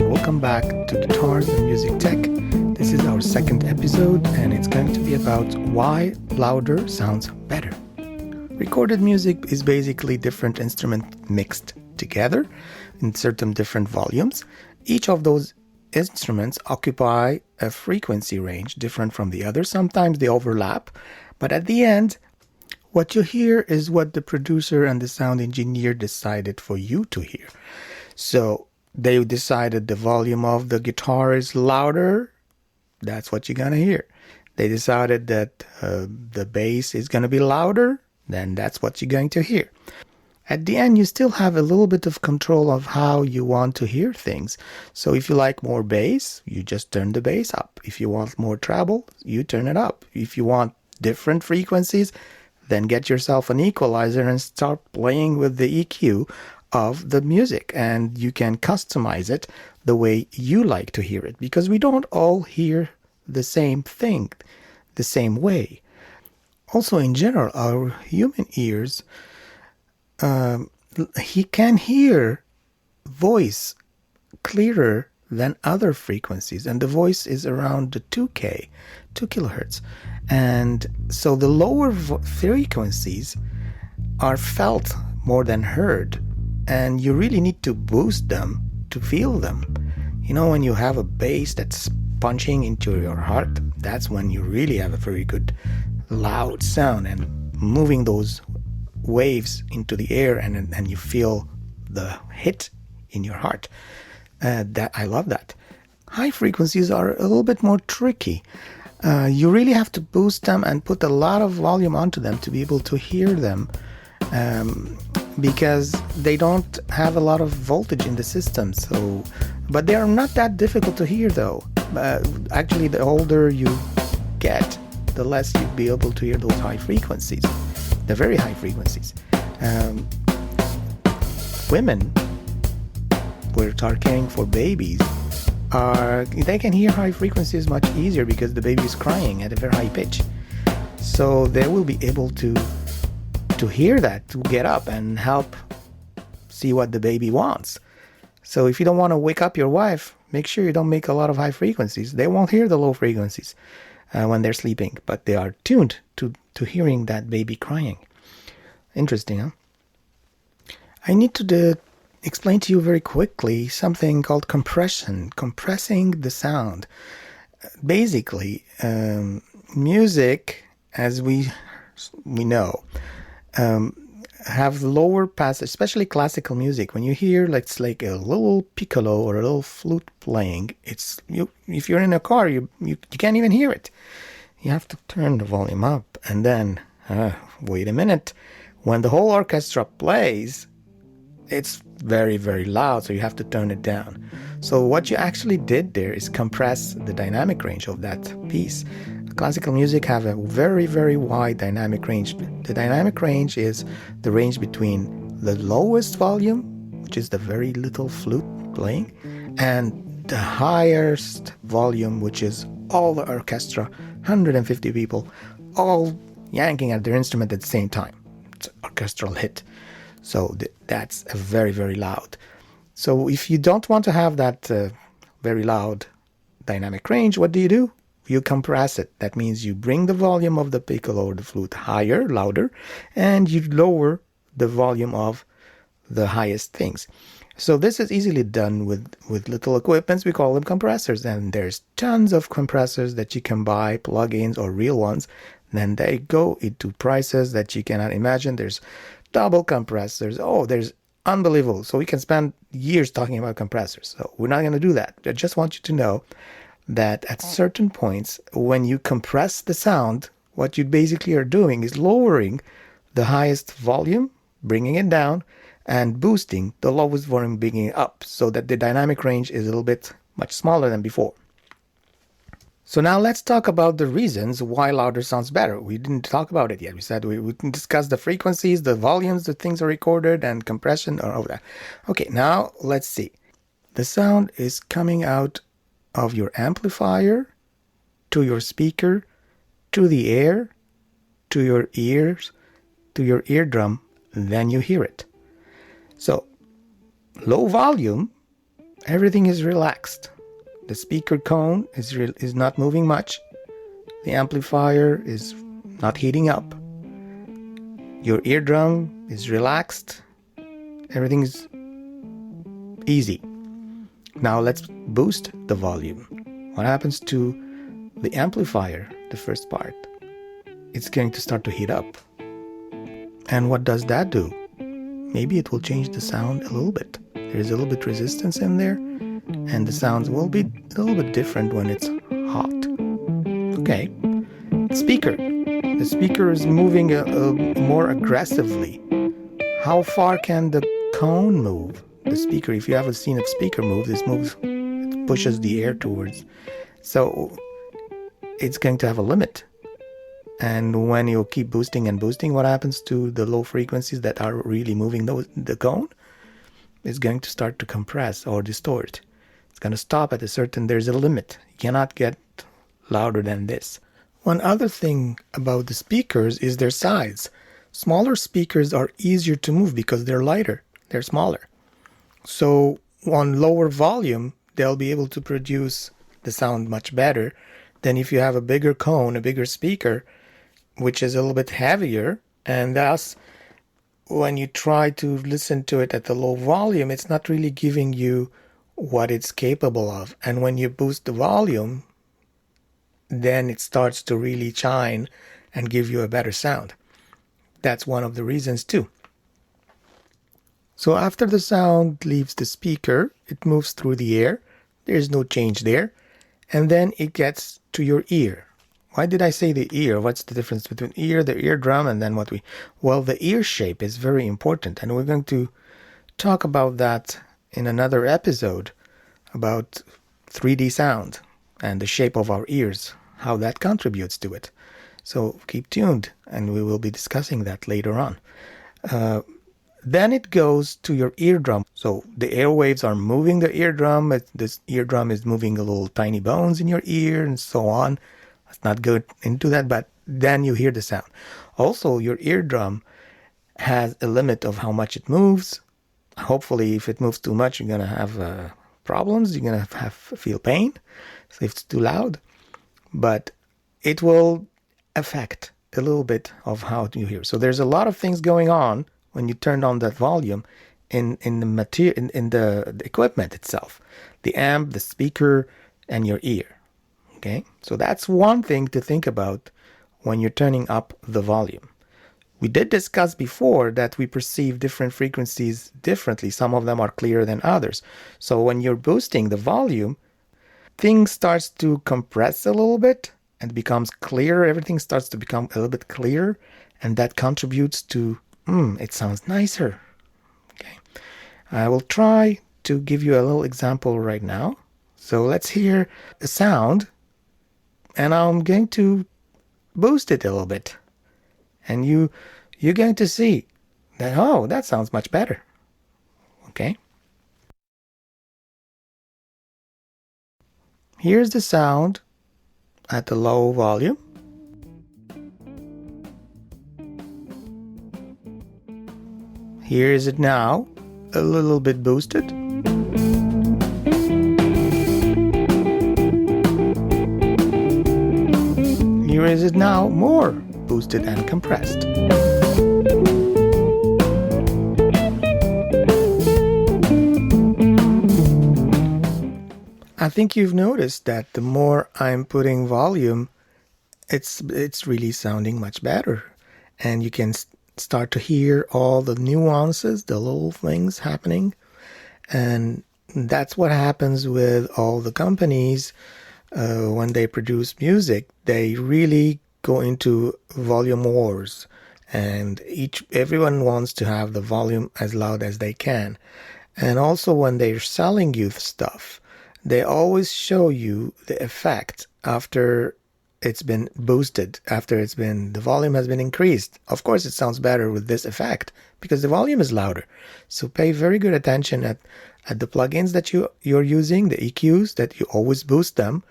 and welcome back to Guitars and Music Tech. This is our second episode, and it's going to be about why louder sounds better. Recorded music is basically different instruments mixed together in certain different volumes. Each of those instruments occupy a frequency range different from the other. Sometimes they overlap, but at the end, what you hear is what the producer and the sound engineer decided for you to hear. So they decided the volume of the guitar is louder. That's what you're going to hear. They decided that the bass is going to be louder. Then that's what you're going to hear. At the end, you still have a little bit of control of how you want to hear things. So if you like more bass, you just turn the bass up. If you want more treble, you turn it up. If you want different frequencies, then get yourself an equalizer and start playing with the EQ of the music, and you can customize it the way you like to hear it, because we don't all hear the same thing the same way. Also, in general, our human ears, he can hear voice clearer than other frequencies, and the voice is around the 2 kilohertz. And so the lower frequencies are felt more than heard, and you really need to boost them to feel them. You know, when you have a bass that's punching into your heart, that's when you really have a very good loud sound, and moving those waves into the air, and you feel the hit in your heart. That I love that. High frequencies are a little bit more tricky. You really have to boost them and put a lot of volume onto them to be able to hear them, because they don't have a lot of voltage in the system. So, but they are not that difficult to hear, though. Actually, the older you get, the less you'll be able to hear those high frequencies, the very high frequencies. Women, who are caring for babies, they can hear high frequencies much easier because the baby is crying at a very high pitch. So they will be able to hear that, to get up and help see what the baby wants. So if you don't want to wake up your wife, make sure you don't make a lot of high frequencies. They won't hear the low frequencies when they're sleeping, but they are tuned to hearing that baby crying. Interesting, huh? I need to explain to you very quickly something called compression, compressing the sound. Basically, music, as we know, have lower pass, especially classical music. When you hear it's like a little piccolo or a little flute playing, it's you. If you're in a car, you can't even hear it. You have to turn the volume up, and then wait a minute. When the whole orchestra plays, it's very, very loud, so you have to turn it down. So what you actually did there is compress the dynamic range of that piece. Classical music have a very, very wide dynamic range. The dynamic range is the range between the lowest volume, which is the very little flute playing, and the highest volume, which is all the orchestra, 150 people, all yanking at their instrument at the same time. It's an orchestral hit. So that's a very, very loud. So if you don't want to have that very loud dynamic range, what do? You compress it. That means you bring the volume of the piccolo or the flute higher, louder, and you lower the volume of the highest things. So this is easily done with little equipments. We call them compressors, and there's tons of compressors that you can buy, plugins or real ones. Then they go into prices that you cannot imagine. There's double compressors. Oh, there's unbelievable. So we can spend years talking about compressors. So we're not going to do that. I just want you to know that at certain points, when you compress the sound, what you basically are doing is lowering the highest volume, bringing it down, and boosting the lowest volume, bringing it up, so that the dynamic range is a little bit much smaller than before. So now let's talk about the reasons why louder sounds better. We didn't talk about it yet. We said we can discuss the frequencies, the volumes, the things are recorded, and compression, or all that. Okay, now let's see. The sound is coming out of your amplifier to your speaker, to the air, to your ears, to your eardrum, then you hear it. So low volume everything is relaxed. The speaker cone is not moving much. The amplifier is not heating up. Your eardrum is relaxed. Everything is easy. Now let's boost the volume. What happens to the amplifier, the first part? It's going to start to heat up. And what does that do? Maybe it will change the sound a little bit. There's a little bit resistance in there, and the sounds will be a little bit different when it's hot. Okay. Speaker. The speaker is moving more aggressively. How far can the cone move? The speaker, if you haven't seen a speaker move, it pushes the air towards. So it's going to have a limit. And when you keep boosting and boosting, what happens to the low frequencies that are really moving the cone? It's going to start to compress or distort. It's going to stop at there's a limit. You cannot get louder than this. One other thing about the speakers is their size. Smaller speakers are easier to move because they're lighter, they're smaller. So on lower volume, they'll be able to produce the sound much better than if you have a bigger cone, a bigger speaker, which is a little bit heavier, and thus when you try to listen to it at the low volume, it's not really giving you what it's capable of. And when you boost the volume, then it starts to really shine and give you a better sound. That's one of the reasons too. So after the sound leaves the speaker, it moves through the air. There's no change there. And then it gets to your ear. Why did I say the ear? What's the difference between ear, the eardrum, and then Well, the ear shape is very important, and we're going to talk about that in another episode about 3D sound and the shape of our ears, how that contributes to it. So keep tuned, and we will be discussing that later on. Then it goes to your eardrum. So the airwaves are moving the eardrum. This eardrum is moving the little tiny bones in your ear and so on. Let's not go into that, but then you hear the sound. Also, your eardrum has a limit of how much it moves. Hopefully, if it moves too much, you're going to have problems. You're going to feel pain so if it's too loud. But it will affect a little bit of how you hear. So there's a lot of things going on when you turn on that volume in the material, in the equipment itself, the amp, the speaker, and your ear. Okay, so that's one thing to think about when you're turning up the volume. We did discuss before that we perceive different frequencies differently. Some of them are clearer than others. So when you're boosting the volume, things starts to compress a little bit and becomes clearer. Everything starts to become a little bit clearer, and that contributes to it sounds nicer. Okay, I will try to give you a little example right now. So let's hear a sound, and I'm going to boost it a little bit, and you're going to see that, oh, that sounds much better. Okay, here's the sound at the low volume. Here is it now, a little bit boosted. Here is it now, more boosted and compressed. I think you've noticed that the more I'm putting volume, it's really sounding much better. And you can start to hear all the nuances, the little things happening. And that's what happens with all the companies when they produce music. They really go into volume wars, and everyone wants to have the volume as loud as they can. And also when they're selling you stuff, they always show you the effect after it's been boosted, after the volume has been increased. Of course, it sounds better with this effect because the volume is louder. So pay very good attention at the plugins that you're using, the EQs, that you always boost them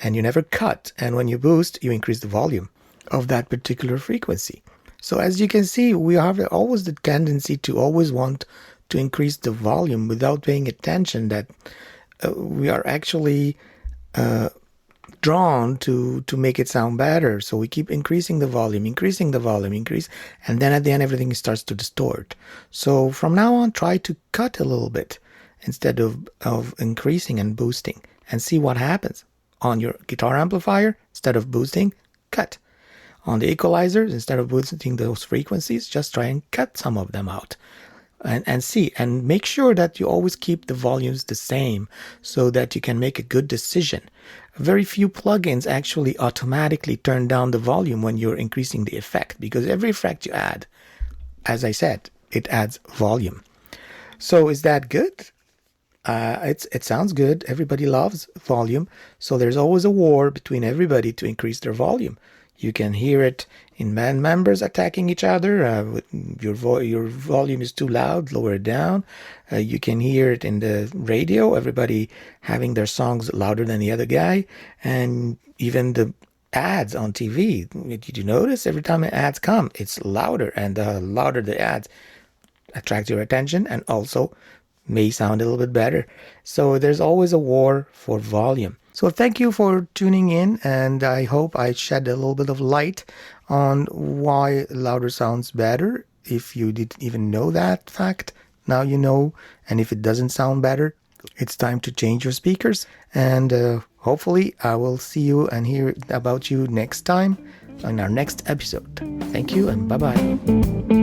and you never cut. And when you boost, you increase the volume of that particular frequency. So as you can see, we have always the tendency to always want to increase the volume without paying attention that we are actually drawn to make it sound better. So we keep increasing the volume, and then at the end everything starts to distort. So from now on, try to cut a little bit instead of increasing and boosting, and see what happens. On your guitar amplifier, instead of boosting, cut. On the equalizers, instead of boosting those frequencies, just try and cut some of them out. And see, and make sure that you always keep the volumes the same so that you can make a good decision. Very few plugins actually automatically turn down the volume when you're increasing the effect, because every effect you add, as I said, it adds volume. So is that good? It sounds good. Everybody loves volume. So there's always a war between everybody to increase their volume. You can hear it in band members attacking each other. Your volume is too loud, lower it down. You can hear it in the radio, everybody having their songs louder than the other guy. And even the ads on TV. Did you notice every time ads come, it's louder, and the louder the ads attract your attention and also may sound a little bit better. So there's always a war for volume. So thank you for tuning in, and I hope I shed a little bit of light on why louder sounds better. If you didn't even know that fact, now you know. And if it doesn't sound better, it's time to change your speakers. And hopefully I will see you and hear about you next time on our next episode. Thank you, and bye-bye.